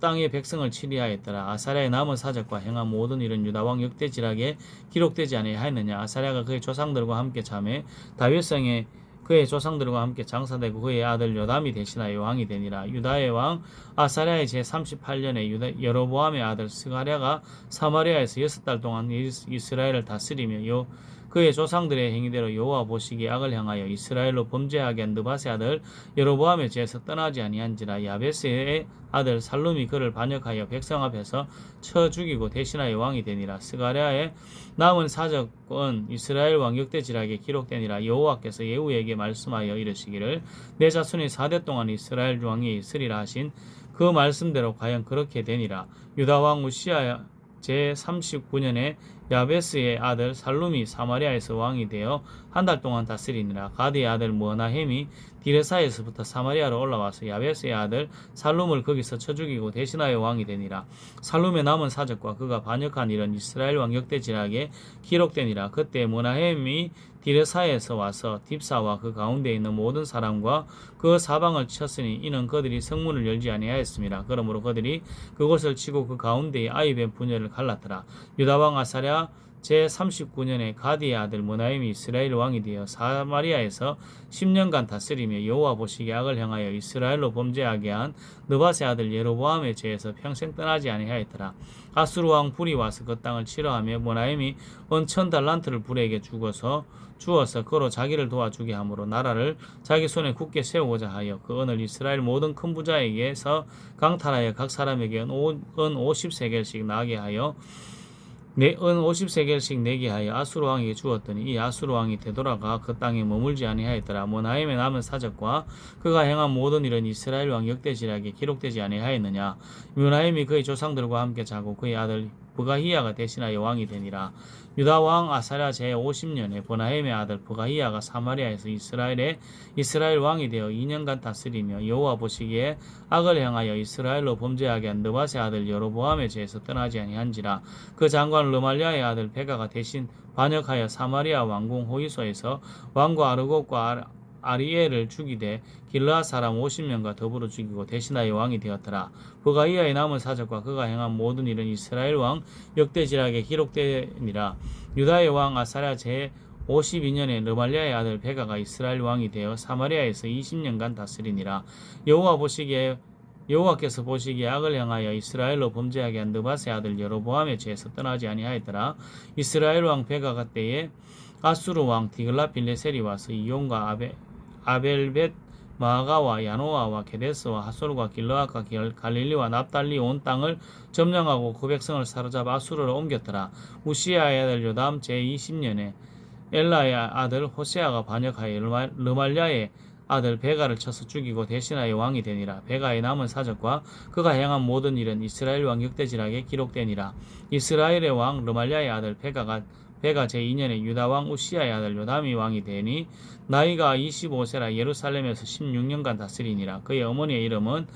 땅의 백성을 치리하였더라. 아사랴의 남은 사적과 행한 모든 일은 유다왕 역대지략에 기록되지 아니하였느냐. 아사랴가 그의 조상들과 함께 잠에 다윗성에 그의 조상들과 함께 장사되고 그의 아들 요담이 대신하여 왕이 되니라. 유다의 왕 아사랴의 제38년에 여로보암의 아들 스가랴가 사마리아에서 6달 동안 이스라엘을 다스리며 그의 조상들의 행위대로 여호와 보시기에 악을 향하여 이스라엘로 범죄하게 한 느밧의 아들 여로보암의 죄에서 떠나지 아니한지라. 야베스의 아들 살룸이 그를 반역하여 백성 앞에서 쳐 죽이고 대신하여 왕이 되니라. 스가랴의 남은 사적은 이스라엘 왕 역대지략에 기록되니라. 여호와께서 예후에게 말씀하여 이르시기를 내 자손이 4대 동안 이스라엘 왕이 있으리라 하신 그 말씀대로 과연 그렇게 되니라. 유다 왕 우시야 제39년에 야베스의 아들 살룸이 사마리아에서 왕이 되어 한 달 동안 다스리니라. 가드의 아들 머나헴이 디레사에서부터 사마리아로 올라와서 야베스의 아들 살룸을 거기서 쳐 죽이고 대신하여 왕이 되니라. 살룸의 남은 사적과 그가 반역한 일은 이스라엘 왕 역대지략에 기록되니라. 그때 머나헴이 디레사에서 와서 딥사와 그 가운데 있는 모든 사람과 그 사방을 쳤으니 이는 그들이 성문을 열지 아니하였습니다. 그러므로 그들이 그곳을 치고 그 가운데에 아이벤 분열을 갈랐더라. 유다왕 아사랴 제39년에 가디의 아들 머나임이 이스라엘 왕이 되어 사마리아에서 10년간 다스리며 여호와 보시기에 악을 향하여 이스라엘로 범죄하게 한 느밧의 아들 여로보암의 죄에서 평생 떠나지 아니하였더라. 아수르 왕 불이 와서 그 땅을 치러하며 머나임이 은 1000달란트를 불에게 주어서 그로 자기를 도와주게 하므로 나라를 자기 손에 굳게 세우고자 하여 그 은을 이스라엘 모든 큰 부자에게서 강탈하여 각 사람에게 은 50세겔씩 나게 하여 은 50세겔씩 내게 하여 아수르 왕에게 주었더니 이 아수르 왕이 되돌아가 그 땅에 머물지 아니하였더라. 머나임의 남은 사적과 그가 행한 모든 일은 이스라엘 왕 역대지략에 기록되지 아니하였느냐. 머나임이 그의 조상들과 함께 자고 그의 아들 브가히야가 대신하여 왕이 되니라. 유다 왕 아사랴 제50년에 버나헴의 아들 브가히야가 사마리아에서 이스라엘 왕이 되어 2년간 다스리며 여호와 보시기에 악을 향하여 이스라엘로 범죄하게 한 느밧의 아들 여로보암의 죄에서 떠나지 아니한지라. 그 장관 르말랴의 아들 베가가 대신 반역하여 사마리아 왕궁 호이소에서 왕과 아르곡과 아리엘을 죽이되 길르앗 사람 50명과 더불어 죽이고 대신하여 왕이 되었더라. 브가히야의 남은 사적과 그가 행한 모든 일은 이스라엘 왕 역대지략에 기록되니라. 유다의 왕 아사랴 제52년에 르말랴의 아들 베가가 이스라엘 왕이 되어 사마리아에서 20년간 다스리니라. 여호와께서 보시기에 악을 향하여 이스라엘로 범죄하게 한 느밧의 아들 여로보암의 죄에서 떠나지 아니하였더라. 이스라엘 왕 베가가 때에 아수르 왕 디글랏빌레셀이 와서 이온과 아벨벳 마가와 야노아와 게데스와 하솔과 길르앗과 갈릴리와 납달리 온 땅을 점령하고 그 백성을 사로잡아 아수르로 옮겼더라. 우시야의 아들 요담 제20년에 엘라의 아들 호세아가 반역하여 르말랴의 아들 베가를 쳐서 죽이고 대신하여 왕이 되니라. 베가의 남은 사적과 그가 행한 모든 일은 이스라엘 왕 역대지략에 기록되니라. 이스라엘의 왕 르말랴의 아들 베가 제2년에 유다 왕 우시야의 아들 요담이 왕이 되니 나이가 25세라 예루살렘에서 16년간 다스리니라. 그의 어머니의 이름은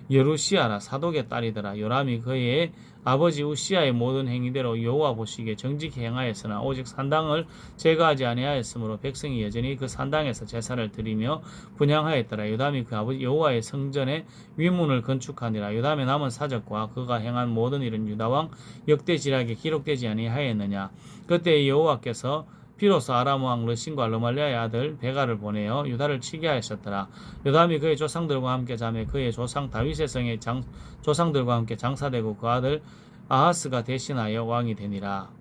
여루시아라 사독의 딸이더라. 요람이 그의 아버지 우시아의 모든 행위대로 여호와 보시기에 정직히 행하였으나 오직 산당을 제거하지 아니하였으므로 백성이 여전히 그 산당에서 제사를 드리며 분향하였더라. 요담이 그 아버지 여호와의 성전에 위문을 건축하니라. 요담의 남은 사적과 그가 행한 모든 일은 유다 왕 역대지략에 기록되지 아니하였느냐. 그때 여호와께서 비로소 아람 왕 르신과 르말리아의 아들 베가를 보내어 유다를 치게 하셨더라. 요담이 그의 조상들과 함께 자매 그의 조상 다윗의 성의 조상들과 함께 장사되고 그 아들 아하스가 대신하여 왕이 되니라.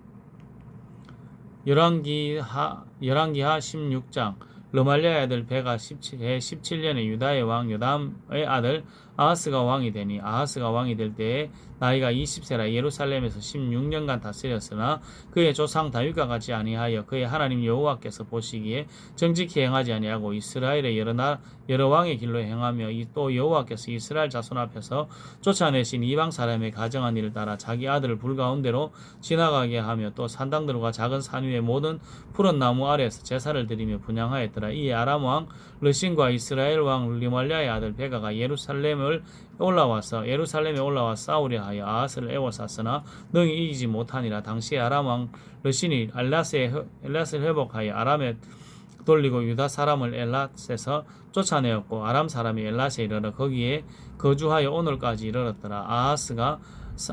열왕기하 16장 르말리아의 아들 베가 17년에 유다의 왕 요담의 아들 아하스가 왕이 되니 아하스가 왕이 될 때에 나이가 20세라 예루살렘에서 16년간 다스렸으나 그의 조상 다윗과 같이 아니하여 그의 하나님 여호와께서 보시기에 정직히 행하지 아니하고 이스라엘의 여러 왕의 길로 행하며 또 여호와께서 이스라엘 자손 앞에서 쫓아내신 이방 사람의 가정한 일을 따라 자기 아들을 불 가운데로 지나가게 하며 또 산당들과 작은 산 위의 모든 푸른 나무 아래에서 제사를 드리며 분향하였더라. 이에 아람 왕 르신과 이스라엘 왕 리말리아의 아들 베가가 예루살렘에 올라와 싸우려 하여 아하스를 애워쌌으나 능히 이기지 못하니라. 당시에 아람 왕 르신이 엘랏을 회복하여 아람에 돌리고 유다 사람을 엘랏에서 쫓아내었고 아람 사람이 엘랏에 이르러 거기에 거주하여 오늘까지 이르렀더라. 아하스가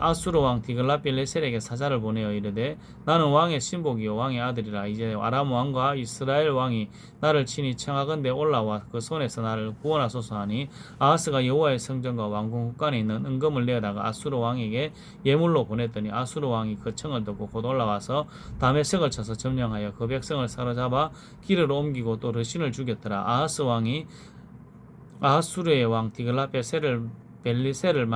아수르 왕 디글랏빌레셀에게 사자를 보내어 이르되 나는 왕의 신복이요 왕의 아들이라. 이제 아람 왕과 이스라엘 왕이 나를 친히 청하건대 올라와 그 손에서 나를 구원하소서 하니 아하스가 여호와의 성전과 왕궁 국간에 있는 은금을 내어다가 아수르 왕에게 예물로 보냈더니 아수르 왕이 그 청을 듣고 곧 올라와서 다메섹을 쳐서 점령하여 그 백성을 사로잡아 길을 옮기고 또 르신을 죽였더라. 아하스 왕이 아하수르의 왕 디글랏벨리셀을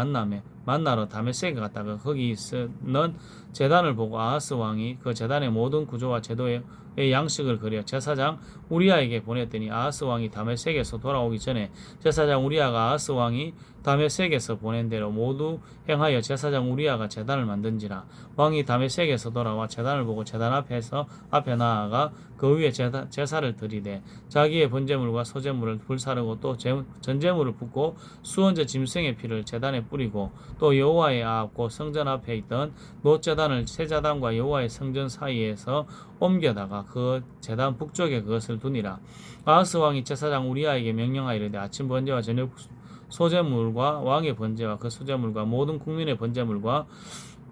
만나러 다메섹에 갔다가 거기 있는 제단을 보고 아하스 왕이 그 제단의 모든 구조와 제도의 양식을 그려 제사장 우리아에게 보냈더니 아하스 왕이 다메섹에서 돌아오기 전에 제사장 우리아가 아하스 왕이 다메섹에서 보낸 대로 모두 행하여 제사장 우리아가 제단을 만든지라. 왕이 다메섹에서 돌아와 제단을 보고 제단 앞에 나아가 그 위에 제사를 드리되 자기의 번제물과 소제물을 불사르고 또 전제물을 붓고 수원제 짐승의 피를 제단에 뿌리고 또 여호와의 앞고 성전 앞에 있던 놋제단을 세제단과 여호와의 성전 사이에서 옮겨다가 그 제단 북쪽에 그것을 두니라. 아하스 왕이 제사장 우리아에게 명령하이르되 아침 번제와 저녁 소제물과 왕의 번제와 그 소제물과 모든 국민의 번제물과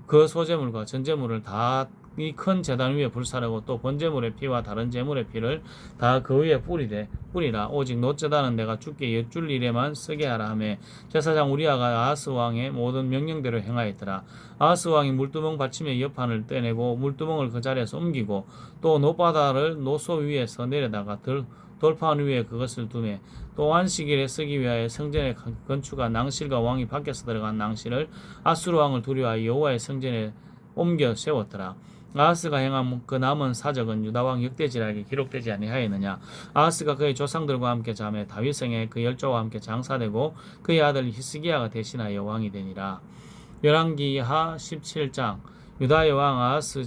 그 소제물과 전제물을 다 이 큰 제단 위에 불사르고 또 번제물의 피와 다른 제물의 피를 다 그 위에 뿌리라. 오직 놋제단은 내가 주께 여쭐 일에만 쓰게 하라 하며 제사장 우리아가 아하스 왕의 모든 명령대로 행하였더라. 아하스 왕이 물두멍 받침의 옆판을 떼내고 물두멍을 그 자리에서 옮기고 또 놋바다를 놋소 위에서 내려다가 돌판 위에 그것을 두매 또 안식일에 쓰기 위하여 성전에 건축한 낭실과 왕이 밖에서 들어간 낭실을 아수르 왕을 두려워하여 여호와의 성전에 옮겨 세웠더라. 아하스가 행한 그 남은 사적은 유다 왕 역대지략에 기록되지 아니하였느냐. 아하스가 그의 조상들과 함께 자매 다윗성에 그 열조와 함께 장사되고 그의 아들 히스기야가 대신하여 왕이 되니라. 열왕기하 17장 유다의 왕 아하스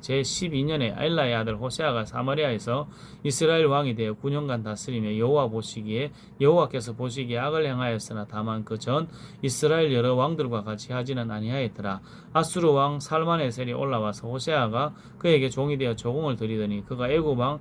제12년에 엘라의 아들 호세아가 사마리아에서 이스라엘 왕이 되어 9년간 다스리며 여호와께서 보시기에 악을 행하였으나 다만 그 전 이스라엘 여러 왕들과 같이 하지는 아니하였더라. 아수르 왕 살마네셀이 올라와서 호세아가 그에게 종이 되어 조공을 드리더니 그가 애굽 왕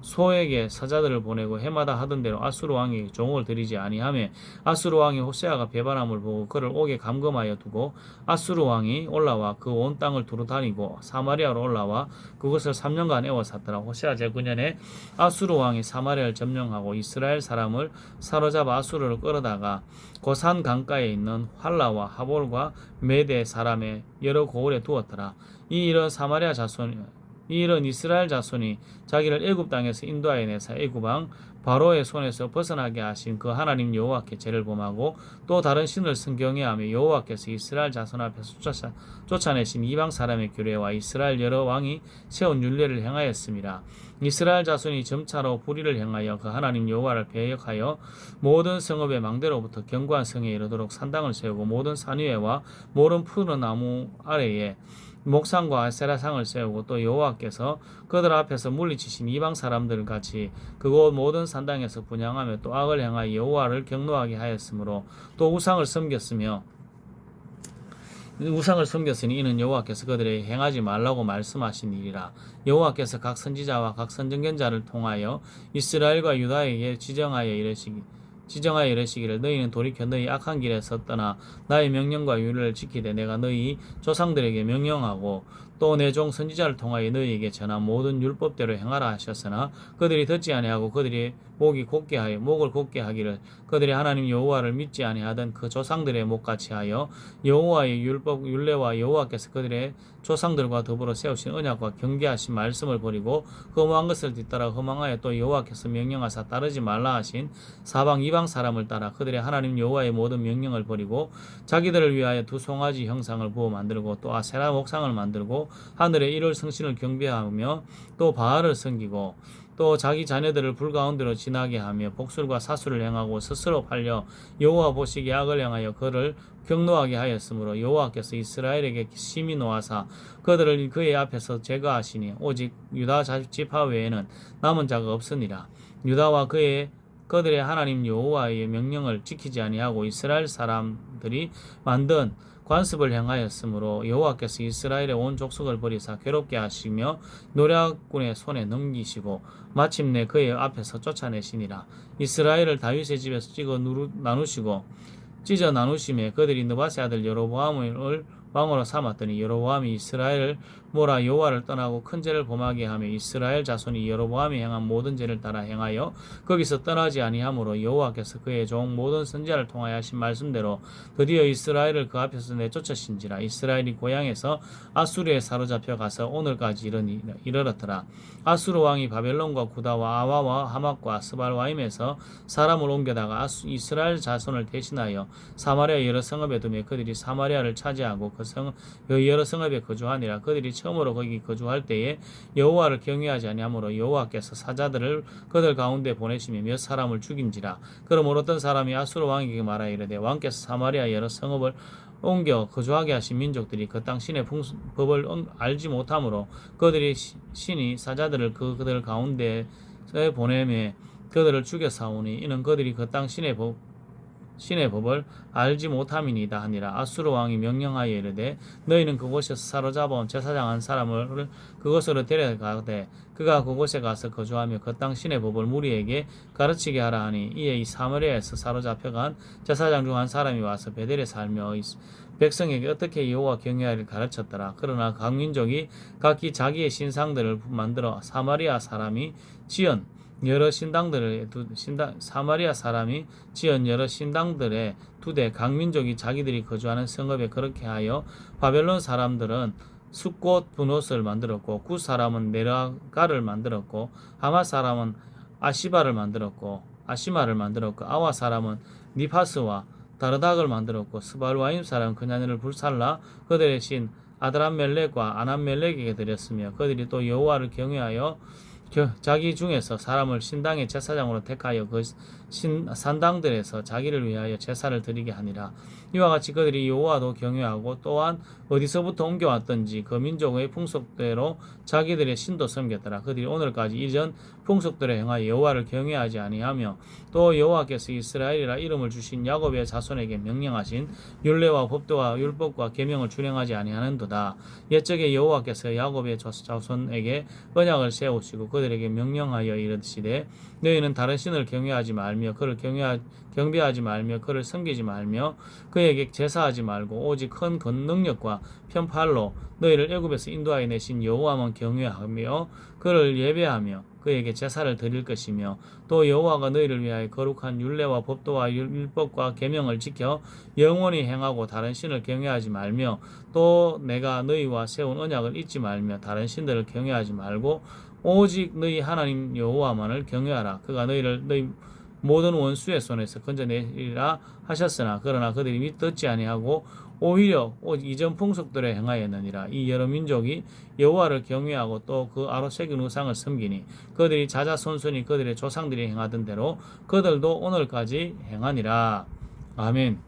소에게 사자들을 보내고 해마다 하던 대로 아수르 왕에게 종을 드리지 아니하며 아수르 왕이 호세아가 배반함을 보고 그를 옥에 감금하여 두고 아수르 왕이 올라와 그 온 땅을 두루 다니고 사마리아로 올라와 그것을 3년간 애워쌌더라. 호세아 제9년에 아수르 왕이 사마리아를 점령하고 이스라엘 사람을 사로잡아 아수르를 끌어다가 고산 강가에 있는 활라와 하볼과 메대 사람의 여러 고을에 두었더라. 이 일은 이스라엘 자손이 자기를 애굽 땅에서 인도하여 내사 애굽 왕 바로의 손에서 벗어나게 하신 그 하나님 여호와께 죄를 범하고 또 다른 신을 순경해하며 여호와께서 이스라엘 자손 앞에서 쫓아내신 이방 사람의 규례와 이스라엘 여러 왕이 세운 율례를 행하였습니다. 이스라엘 자손이 점차로 불의를 행하여 그 하나님 여호와를 배역하여 모든 성읍의 망대로부터 견고한 성에 이르도록 산당을 세우고 모든 산 위에와 모든 푸른 나무 아래에 목상과 아세라상을 세우고 또 여호와께서 그들 앞에서 물리치신 이방 사람들 같이 그곳 모든 산당에서 분향하며 또 악을 행하여 여호와를 경노하게 하였으므로 또 우상을 섬겼으니 이는 여호와께서 그들에게 행하지 말라고 말씀하신 일이라. 여호와께서 각 선지자와 각 선정견자를 통하여 이스라엘과 유다에게 지정하여 이르시기를 너희는 돌이켜 너희 악한 길에서 떠나 나의 명령과 율례를 지키되 내가 너희 조상들에게 명령하고 또 내 종 선지자를 통하여 너희에게 전한 모든 율법대로 행하라 하셨으나 그들이 듣지 아니하고 그들이 목을 곧게 하기를 그들이 하나님 여호와를 믿지 아니하던 그 조상들의 목같이 하여 여호와의 율례와 여호와께서 그들의 조상들과 더불어 세우신 언약과 경계하신 말씀을 버리고 허무한 것을 뒤따라 허망하여 또 여호와께서 명령하사 따르지 말라 하신 사방 이방 사람을 따라 그들의 하나님 여호와의 모든 명령을 버리고 자기들을 위하여 두 송아지 형상을 부어 만들고 또 아세라 목상을 만들고 하늘의 일월 성신을 경배하며 또 바알을 섬기고 또 자기 자녀들을 불 가운데로 지나게 하며 복술과 사술을 행하고 스스로 팔려 여호와 보시기에 악을 행하여 그를 경노하게 하였으므로 여호와께서 이스라엘에게 심히 노하사 그들을 그의 앞에서 제거하시니 오직 유다 지파 외에는 남은 자가 없으니라. 유다와 그들의 하나님 여호와의 명령을 지키지 아니하고 이스라엘 사람들이 만든 관습을 행하였으므로 여호와께서 이스라엘의 온 족속을 버리사 괴롭게 하시며 노략군의 손에 넘기시고 마침내 그의 앞에서 쫓아내시니라. 이스라엘을 다윗의 집에서 찢어 나누심에 그들이 느바세 아들 여로보암을 왕으로 삼았더니 여로보암이 이스라엘을 몰아 여호와를 떠나고 큰 죄를 범하게 하며 이스라엘 자손이 여로보암이 행한 모든 죄를 따라 행하여 거기서 떠나지 아니하므로 여호와께서 그의 종 모든 선지자를 통하여 하신 말씀대로 드디어 이스라엘을 그 앞에서 내쫓으신지라. 이스라엘이 고향에서 아수르에 사로잡혀 가서 오늘까지 이르렀더라. 아수르 왕이 바벨론과 구다와 아와와 하맛과 스발와임에서 사람을 옮겨다가 이스라엘 자손을 대신하여 사마리아 여러 성읍에 두며 그들이 사마리아를 차지하고 그 여러 성읍에 거주하니라. 그들이 처음으로 거기 거주할 때에 여호와를 경외하지 아니하므로 여호와께서 사자들을 그들 가운데 보내시며 몇 사람을 죽인지라. 그러므로 어떤 사람이 아수르 왕에게 말하여 이르되 왕께서 사마리아 여러 성읍을 옮겨 거주하게 하신 민족들이 그 땅 신의 법을 알지 못하므로 그들이 신이 사자들을 그들 가운데에 보내며 그들을 죽여 싸우니 이는 그들이 그 땅 신의 법을 알지 못함이니이다 하니라. 아수르 왕이 명령하여 이르되 너희는 그곳에서 사로잡아 온 제사장 한 사람을 그곳으로 데려가되 그가 그곳에 가서 거주하며 그 땅 신의 법을 무리에게 가르치게 하라 하니 이에 이 사마리아에서 사로잡혀간 제사장 중 한 사람이 와서 베델에 살며 백성에게 어떻게 여호와 경외하리를 가르쳤더라. 그러나 각 민족이 각기 자기의 신상들을 만들어 사마리아 사람이 지은 여러 사마리아 사람이 지은 여러 신당들에 두되 각 민족이 자기들이 거주하는 성읍에 그렇게 하여 바벨론 사람들은 숫꽃 분옷을 만들었고 굿 사람은 네라가를 만들었고 하맛 사람은 아시마를 만들었고 아와 사람은 니파스와 다르닥을 만들었고 스발와임 사람 그냐니를 불살라 그들의 신 아드람멜렉과 아남멜렉에게 드렸으며 그들이 또 여호와를 경외하여 자기 중에서 사람을 신당의 제사장으로 택하여 그 산당들에서 자기를 위하여 제사를 드리게 하니라. 이와 같이 그들이 여호와도 경외하고 또한 어디서부터 옮겨왔던지 그 민족의 풍속대로 자기들의 신도 섬겼더라. 그들이 오늘까지 이전 풍속대로 행하여 여호와를 경외하지 아니하며 또 여호와께서 이스라엘이라 이름을 주신 야곱의 자손에게 명령하신 율례와 법도와 율법과 계명을 준행하지 아니하는도다. 옛적에 여호와께서 야곱의 자손에게 언약을 세우시고 그들에게 명령하여 이르시되 너희는 다른 신을 경외하지 말며 그를 경배하지 말며 그를 섬기지 말며 그에게 제사하지 말고 오직 큰 능력과 편팔로 너희를 애굽에서 인도하여 내신 여호와만 경외하며 그를 예배하며 그에게 제사를 드릴 것이며 또 여호와가 너희를 위하여 거룩한 율례와 법도와 율법과 계명을 지켜 영원히 행하고 다른 신을 경외하지 말며 또 내가 너희와 세운 언약을 잊지 말며 다른 신들을 경외하지 말고 오직 너희 하나님 여호와만을 경외하라. 그가 너희 모든 원수의 손에서 건져내리라 하셨으나 그러나 그들이 듣지 아니하고 오히려 이전 풍속대로 행하였느니라. 이 여러 민족이 여호와를 경외하고 또 그 아로 새긴 우상을 섬기니 그들이 자자손손이 그들의 조상들이 행하던 대로 그들도 오늘까지 행하니라. 아멘.